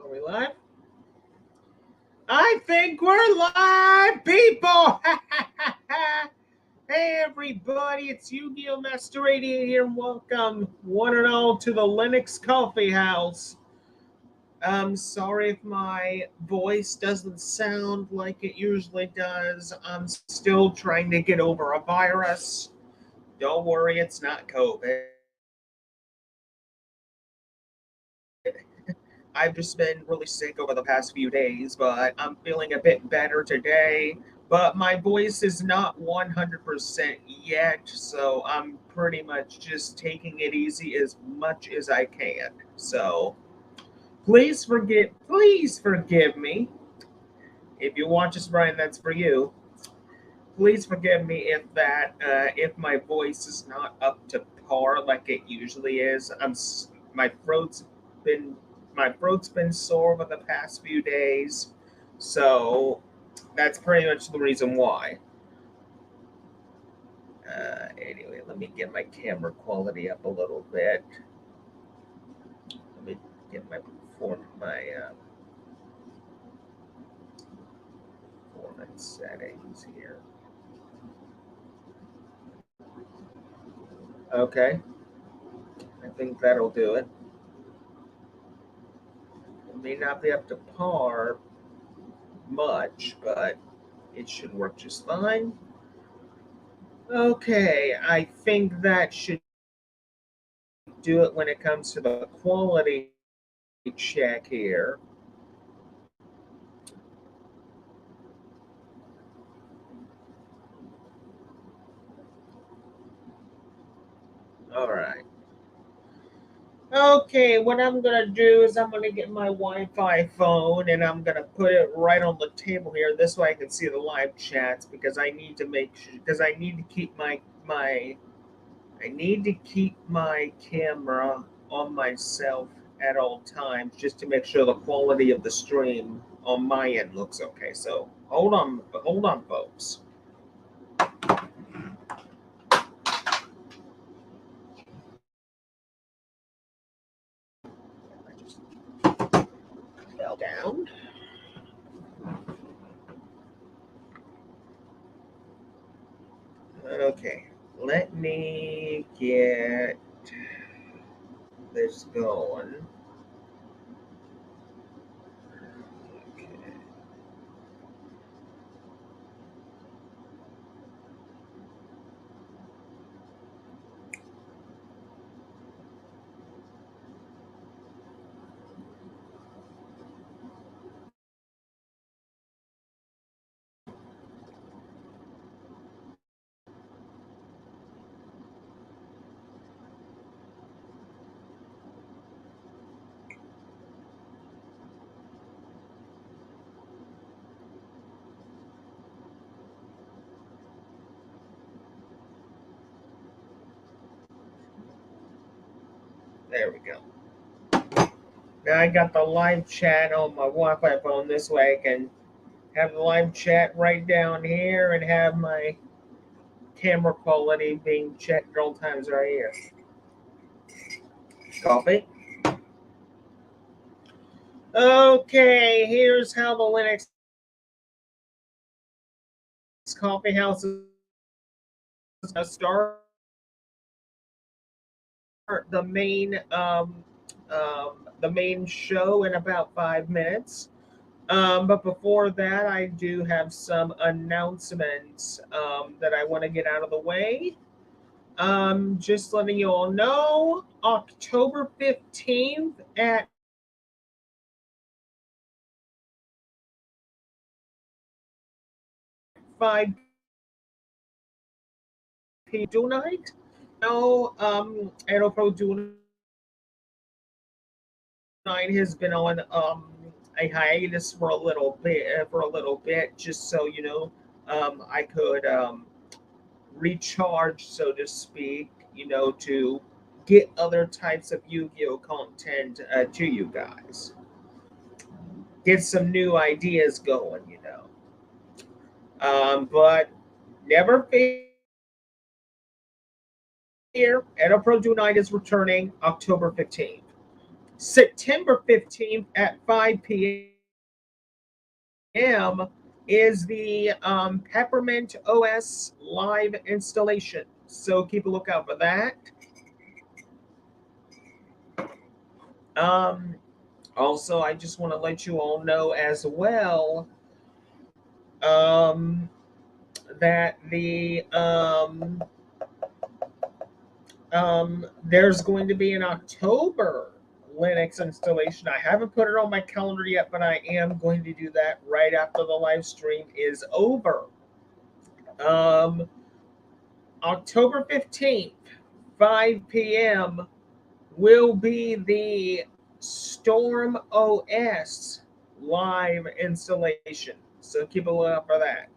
Are we live? I think we're live, people! Hey, everybody, it's Yu-Gi-Oh! Master Radiant here, and welcome, one and all, to the Linux Coffee House. I'm sorry if my voice doesn't sound like it usually does. I'm still trying to get over a virus. Don't worry, it's not COVID. I've just been really sick over the past few days, but I'm feeling a bit better today. But my voice is not 100% yet, so I'm pretty much just taking it easy as much as I can. So please forgive me. If you watch this, Brian, that's for you. Please forgive me if my voice is not up to par like it usually is. My been throat's been sore over the past few days, so that's pretty much the reason why. Anyway, let me get my camera quality up a little bit. Let me get my performance settings here. Okay, I think that'll do it. It may not be up to par much, but it should work just fine. Okay, I think that should do it when it comes to the quality check here. All right. Okay, what I'm gonna do is I'm gonna get my Wi-Fi phone and I'm gonna put it right on the table here. This way I can see the live chats because I need to make sure because I need to keep my camera on myself at all times just to make sure the quality of the stream on my end looks okay. So hold on, folks. I just fell down. Okay, let me get this going. Okay. There we go. Now I got the live chat on my Wi-Fi phone. This way I can have the live chat right down here and have my camera quality being checked at all times right here. Copy. Okay, here's how the Linux Coffee House is going to start. The main show in about 5 minutes. But before that, I do have some announcements that I want to get out of the way. Just letting you all know, October 15th at 5 p.m. Dual Night. No, Aero Pro Dual Night has been on a hiatus for a little bit, just so you know, I could recharge, so to speak, to get other types of Yu-Gi-Oh content to you guys. Get some new ideas going. But never fear. Edo Pro Dual Night is returning October 15th. September 15th at 5 p.m. is the Peppermint OS live installation. So keep a lookout for that. Um, Also, I just want to let you all know as well um, that there's going to be an October Linux installation. I haven't put it on my calendar yet, but I am going to do that right after the live stream is over. Um, October 15th, 5 p.m., will be the Storm OS live installation. So keep a lookout for that.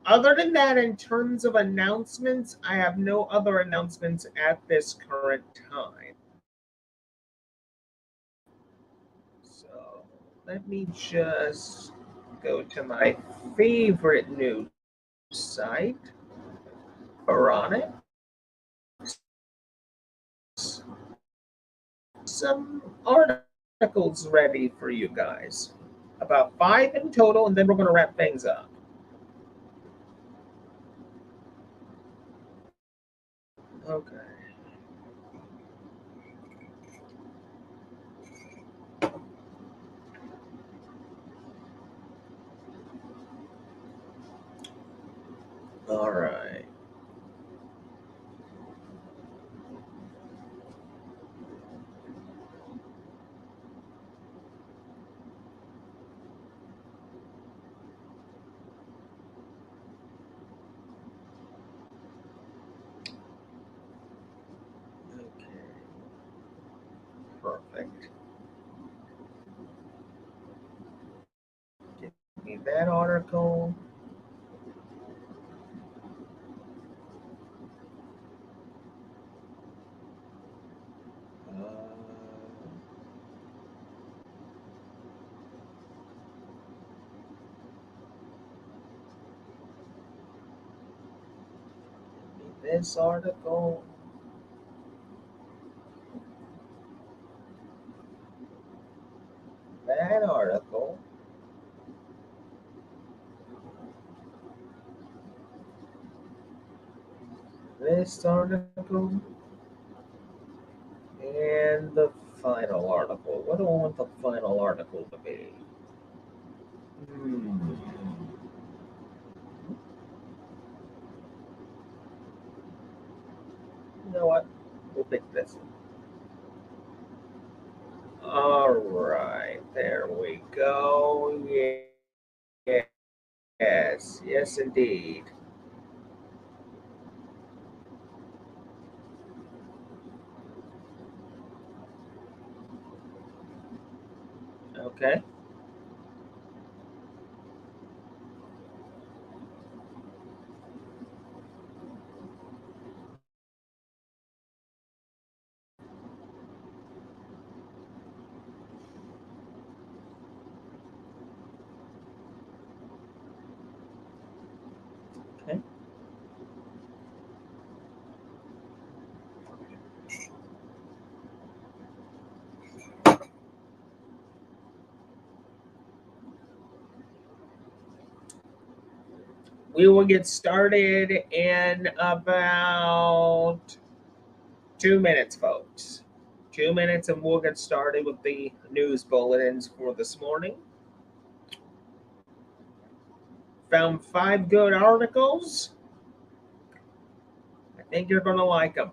Other than that, in terms of announcements, I have no other announcements at this current time. So let me just go to my favorite news site, Phoronix. Some articles ready for you guys. About 5 in total, and then we're going to wrap things up. Okay. All right. Okay. Perfect. Give me that article. This article. That article. This article. And the final article. What do I want the final article to be? Hmm. You know what? We'll pick this one. All right. There we go. Yes. Yes, indeed. Okay. Okay. We will get started in about 2 minutes, folks. 2 minutes, and we'll get started with the news bulletins for this morning. Found 5 good articles. I think you're going to like them.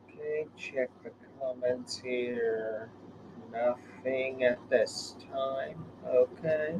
Okay, check the comments here. Nothing at this time. Okay.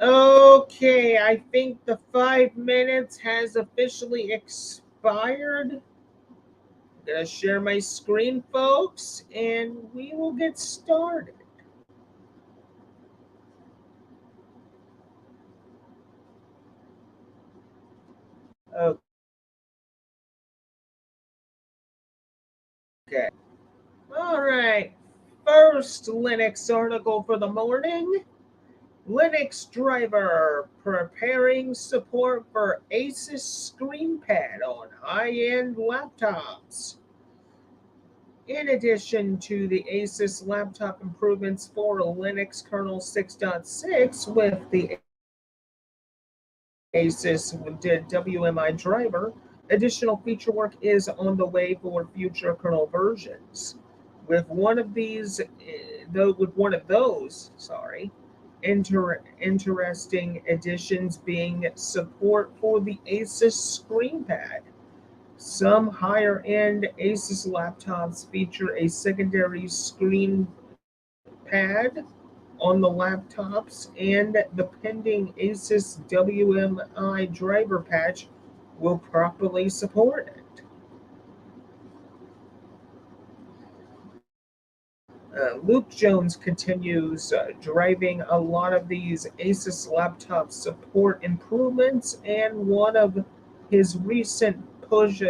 Okay, I think the 5 minutes has officially expired. I'm gonna share my screen, folks, and we will get started. Okay. All right. First Linux article for the morning. Linux driver preparing support for Asus ScreenPad on high-end laptops. In addition to the Asus laptop improvements for Linux kernel 6.6 with the Asus WMI driver, additional feature work is on the way for future kernel versions. With one of these, interesting additions being support for the Asus ScreenPad. Some higher end Asus laptops feature a secondary screen pad on the laptops, and the pending Asus WMI driver patch will properly support it. Luke Jones continues driving a lot of these Asus laptop support improvements, and one of his recent push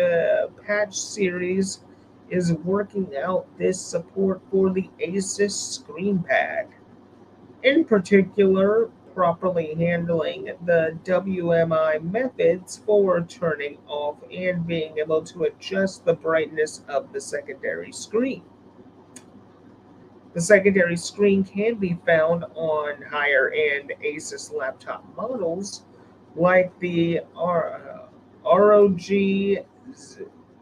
patch series is working out this support for the Asus ScreenPad. In particular, properly handling the WMI methods for turning off and being able to adjust the brightness of the secondary screen. The secondary screen can be found on higher end Asus laptop models like the ROG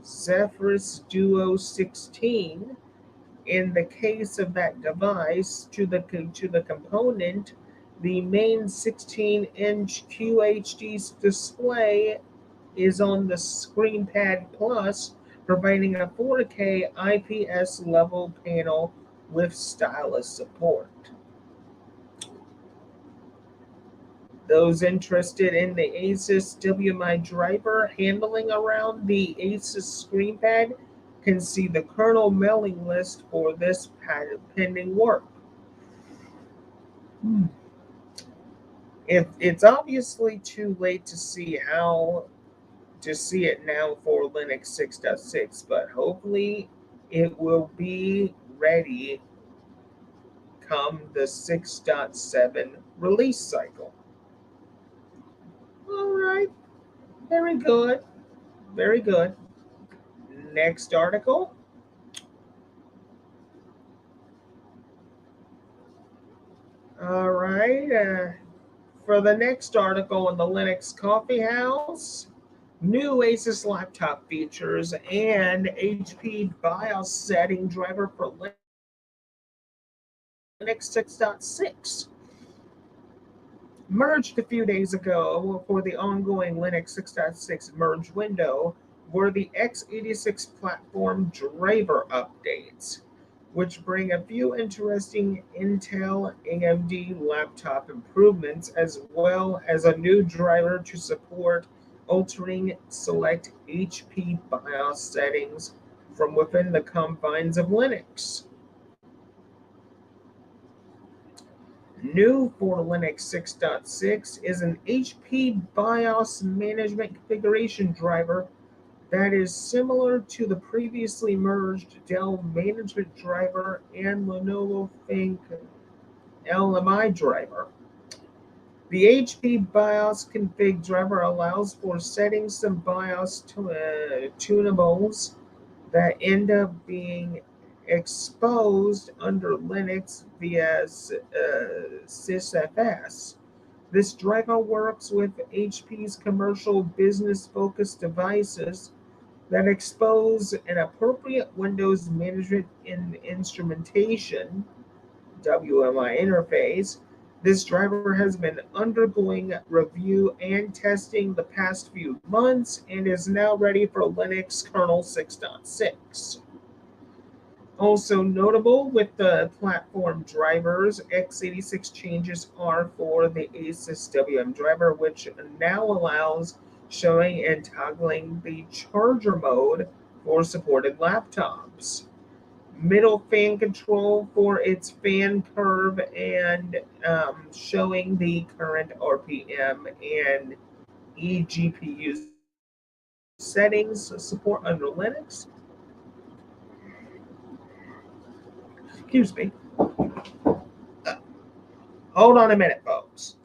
Zephyrus Duo 16. In the case of that device, to the component, the main 16-inch QHD display is on the ScreenPad Plus, providing a 4K IPS level panel with stylus support. Those interested in the Asus WMI driver handling around the Asus ScreenPad can see the kernel mailing list for this pending work. It's obviously too late to see it now for Linux 6.6, but hopefully it will be ready come the 6.7 release cycle. All right, very good, very good. Next article. All right, for the next article in the Linux Coffee House, new Asus laptop features and HP BIOS setting driver for Linux 6.6. Merged a few days ago for the ongoing Linux 6.6 merge window were the x86 platform driver updates, which bring a few interesting Intel AMD laptop improvements as well as a new driver to support altering select HP BIOS settings from within the confines of Linux. New for Linux 6.6 is an HP BIOS management configuration driver that is similar to the previously merged Dell management driver and Lenovo Think LMI driver. The HP BIOS config driver allows for setting some BIOS tunables that end up being exposed under Linux via sysfs. This driver works with HP's commercial business-focused devices that expose an appropriate Windows management instrumentation WMI interface. This driver has been undergoing review and testing the past few months and is now ready for Linux kernel 6.6. Also notable with the platform drivers, x86 changes are for the ASUS WM driver, which now allows showing and toggling the charger mode for supported laptops. Middle fan control for its fan curve and showing the current RPM and eGPU settings support under Linux. Excuse me. Hold on a minute, folks.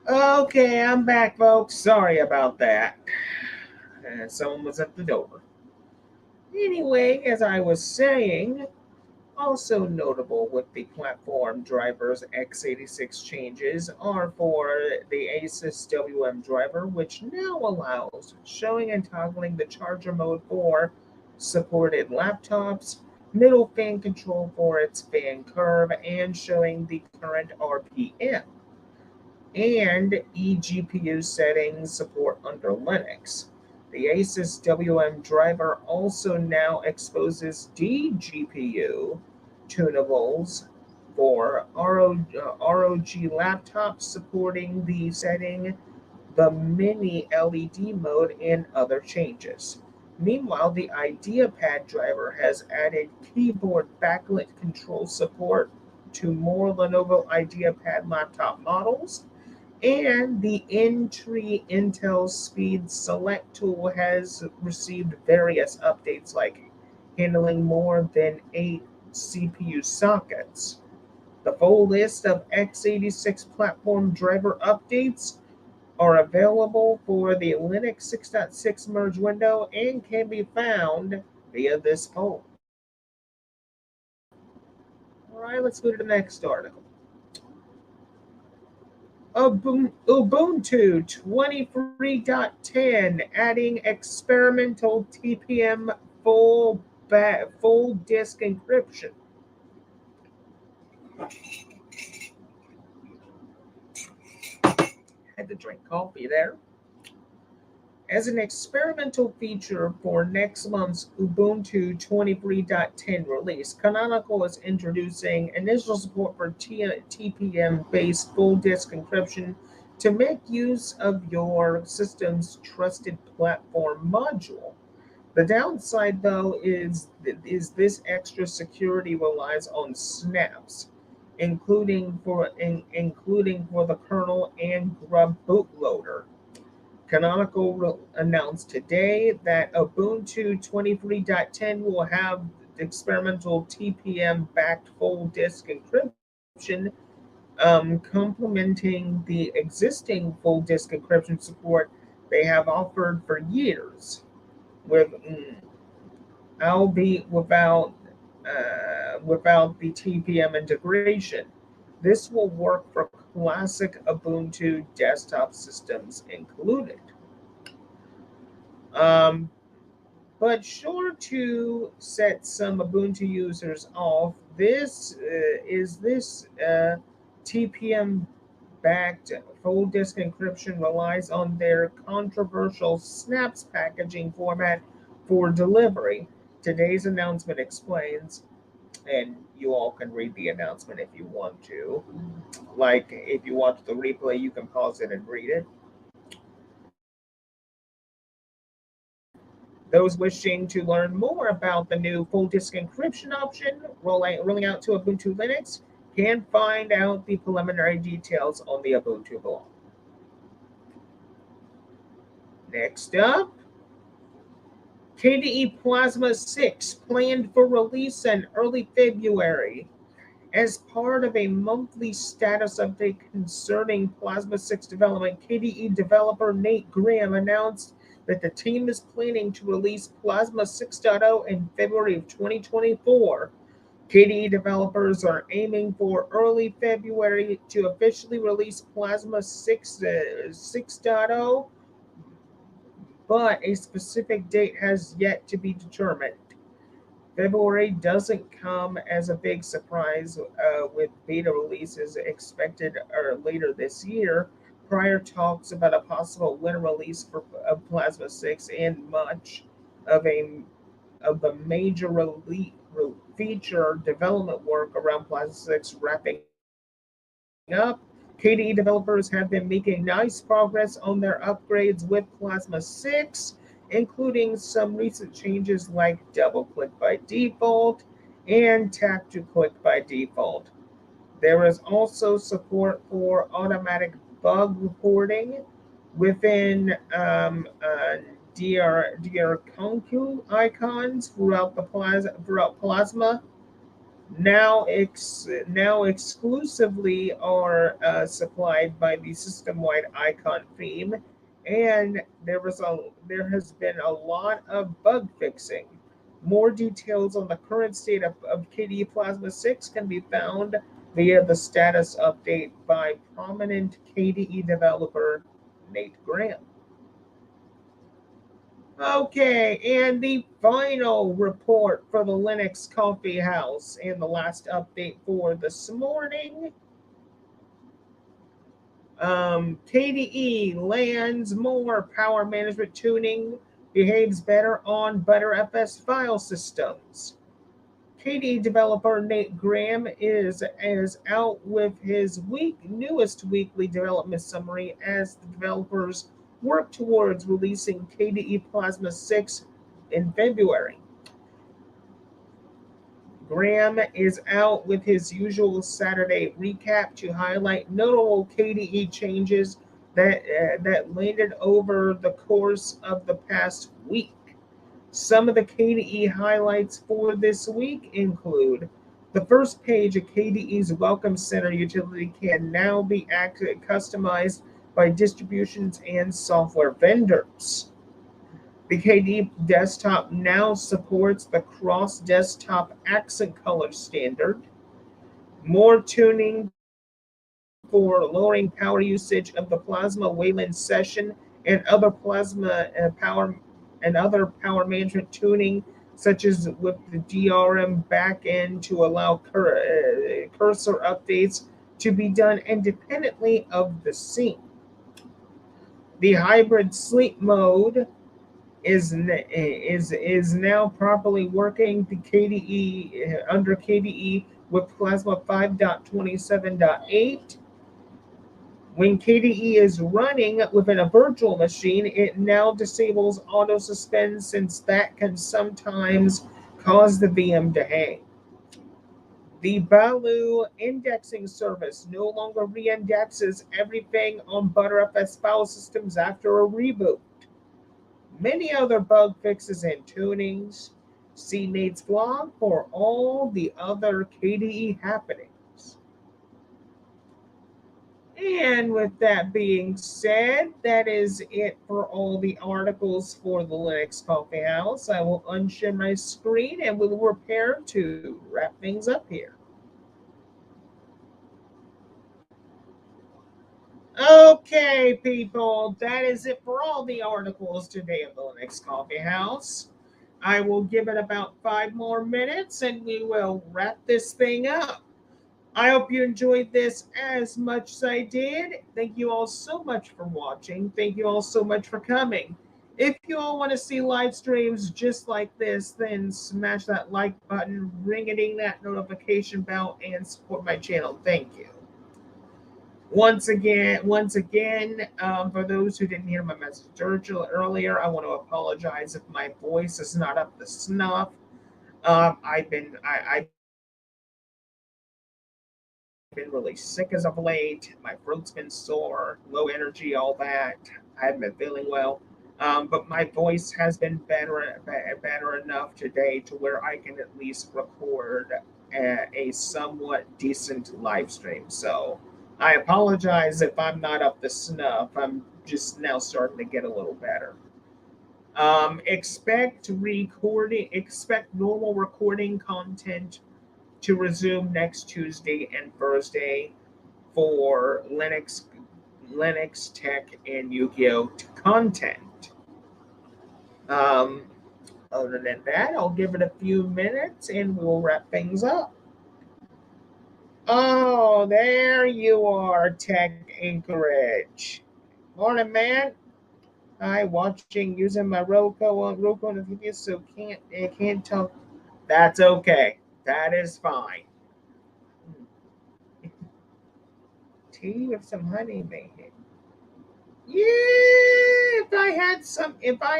Okay, I'm back, folks. Sorry about that. Someone was at the door. Anyway, as I was saying, also notable with the platform drivers x86 changes are for the ASUS WM driver, which now allows showing and toggling the charger mode for supported laptops, middle fan control for its fan curve, and showing the current RPM and eGPU settings support under Linux. The Asus WM driver also now exposes dGPU tunables for ROG laptops supporting the setting, the mini LED mode, and other changes. Meanwhile, the IdeaPad driver has added keyboard backlit control support to more Lenovo IdeaPad laptop models, and the N-Tree Intel Speed Select tool has received various updates like handling more than 8 CPU sockets. The full list of x86 platform driver updates are available for the Linux 6.6 merge window and can be found via this poll. All right, let's go to the next article. Ubuntu 23.10 adding experimental TPM full disk encryption. Had to drink coffee there. As an experimental feature for next month's Ubuntu 23.10 release, Canonical is introducing initial support for TPM-based full disk encryption to make use of your system's trusted platform module. The downside, though, is this extra security relies on snaps, including for the kernel and Grub bootloader. Canonical announced today that Ubuntu 23.10 will have experimental TPM backed full disk encryption, complementing the existing full disk encryption support they have offered for years, with albeit without the TPM integration. This will work for classic Ubuntu desktop systems included. Um, but sure to set some Ubuntu users off. This TPM backed full disk encryption relies on their controversial Snaps packaging format for delivery. Today's announcement explains, and you all can read the announcement if you want to. Like if you watch the replay, you can pause it and read it. Those wishing to learn more about the new full disk encryption option rolling out to Ubuntu Linux can find out the preliminary details on the Ubuntu blog. Next up, KDE Plasma 6 planned for release in early February. As part of a monthly status update concerning Plasma 6 development, KDE developer Nate Graham announced that the team is planning to release Plasma 6.0 in February of 2024. KDE developers are aiming for early February to officially release Plasma 6.0, but a specific date has yet to be determined. February doesn't come as a big surprise, with beta releases expected later this year. Prior talks about a possible winter release for Plasma 6 and much of the major feature development work around Plasma 6 wrapping up. KDE developers have been making nice progress on their upgrades with Plasma 6, including some recent changes like double click by default and tap to click by default. There is also support for automatic bug reporting within DR Concu icons throughout Plasma. Now exclusively are supplied by the system-wide icon theme, and there has been a lot of bug fixing. More details on the current state of KDE Plasma 6 can be found via the status update by prominent KDE developer Nate Graham. Okay, and the final report for the Linux Coffee House and the last update for this morning. KDE lands more power management tuning, behaves better on ButterFS file systems. KDE developer Nate Graham is out with his newest weekly development summary as the developers work towards releasing KDE Plasma 6 in February. Graham is out with his usual Saturday recap to highlight notable KDE changes that landed over the course of the past week. Some of the KDE highlights for this week include the first page of KDE's Welcome Center utility can now be customized by distributions and software vendors. The KDE desktop now supports the cross-desktop accent color standard. More tuning for lowering power usage of the Plasma Wayland session and other Plasma power management tuning, such as with the DRM backend to allow cursor updates to be done independently of the scene. The hybrid sleep mode is now properly working the KDE under KDE with Plasma 5.27.8. When KDE is running within a virtual machine, it now disables auto suspend since that can sometimes cause the VM to hang. The Baloo indexing service no longer reindexes everything on ButterFS file systems after a reboot. Many other bug fixes and tunings. See Nate's blog for all the other KDE happenings. And with that being said, that is it for all the articles for the Linux Coffee House. I will unshare my screen and we will prepare to wrap things up here. Okay, people, that is it for all the articles today of the Linux Coffee House. I will give it about 5 more minutes and we will wrap this thing up. I hope you enjoyed this as much as I did. Thank you all so much for watching. Thank you all so much for coming. If you all want to see live streams just like this, then smash that like button, ring-a-ding that notification bell, and support my channel. Thank you. Once again, for those who didn't hear my message earlier, I want to apologize if my voice is not up to snuff. I've been really sick as of late. My throat's been sore, low energy, all that. I haven't been feeling well. But my voice has been better enough today to where I can at least record a somewhat decent live stream. So I apologize if I'm not up to snuff. I'm just now starting to get a little better. Expect normal recording content to resume next Tuesday and Thursday for Linux Tech and Yu-Gi-Oh content. Other than that, I'll give it a few minutes and we'll wrap things up. Oh, there you are, Tech Anchorage. Morning, man. Hi, watching using my Roku notification, so can't tell. That's okay. That is fine. Tea with some honey, maybe. Yeah, if I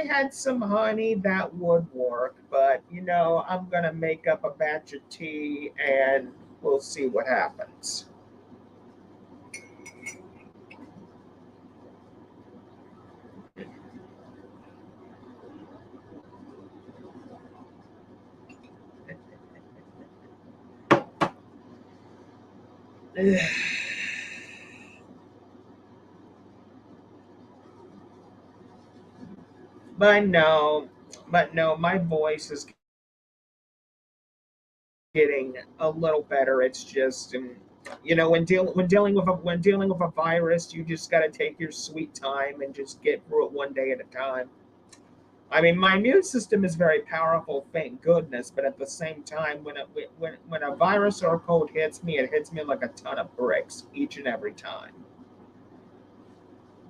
had some honey, that would work. But I'm gonna make up a batch of tea and we'll see what happens. But no, my voice is getting a little better. It's just, when dealing with a virus, you just got to take your sweet time and just get through it one day at a time. I mean, my immune system is very powerful, thank goodness. But at the same time, when a virus or a cold hits me, it hits me like a ton of bricks each and every time.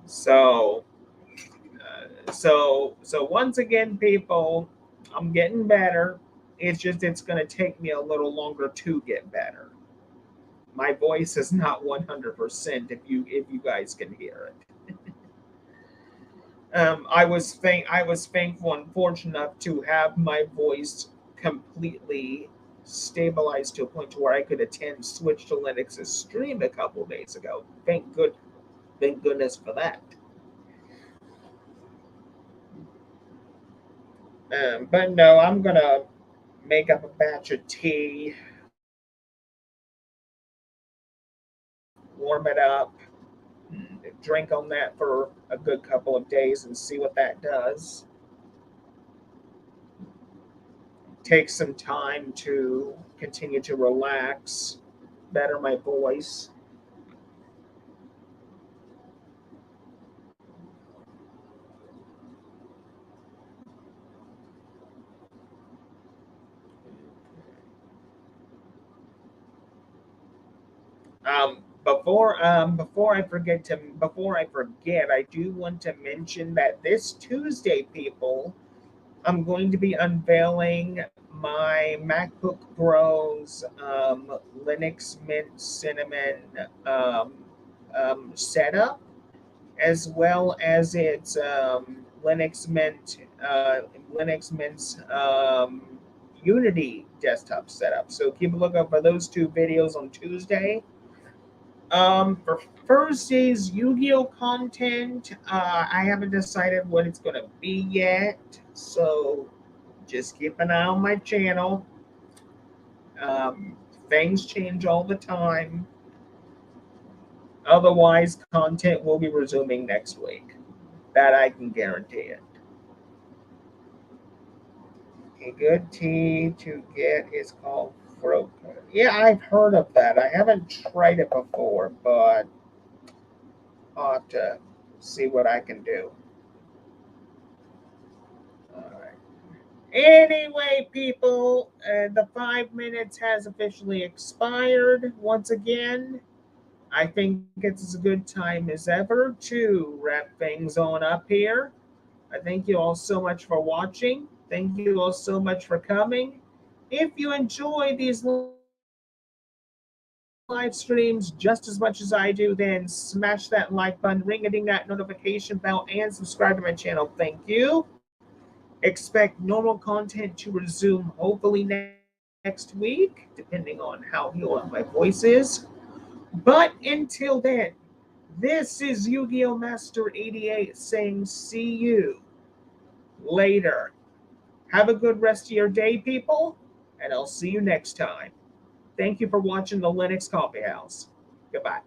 So, once again, people, I'm getting better. It's going to take me a little longer to get better. My voice is not 100% if you guys can hear it. I was thankful and fortunate enough to have my voice completely stabilized to a point to where I could attend Switch to Linux's stream a couple of days ago. Thank goodness for that. But no, I'm gonna make up a batch of tea, warm it up, drink on that for a good couple of days, and see what that does. Take some time to continue to relax, better my voice. Before I forget, I do want to mention that this Tuesday, people, I'm going to be unveiling my MacBook Pro's Linux Mint Cinnamon setup, as well as its Linux Mint's Unity desktop setup. So keep a lookout for those two videos on Tuesday. For Thursday's Yu-Gi-Oh content, I haven't decided what it's going to be yet, so just keep an eye on my channel. Things change all the time. Otherwise, content will be resuming next week. That I can guarantee it. A good tea to get is called throat. Yeah, I've heard of that. I haven't tried it before, but I'll have to see what I can do. All right. Anyway, people, the 5 minutes has officially expired once again. I think it's as good time as ever to wrap things on up here. I thank you all so much for watching. Thank you all so much for coming. If you enjoy these live streams just as much as I do, then smash that like button, ring-a-ding that notification bell, and subscribe to my channel. Thank you. Expect normal content to resume hopefully next week, depending on how healed my voice is. But until then, this is Yu-Gi-Oh! Master 88 saying see you later. Have a good rest of your day, people, and I'll see you next time. Thank you for watching the Linux Coffee House. Goodbye.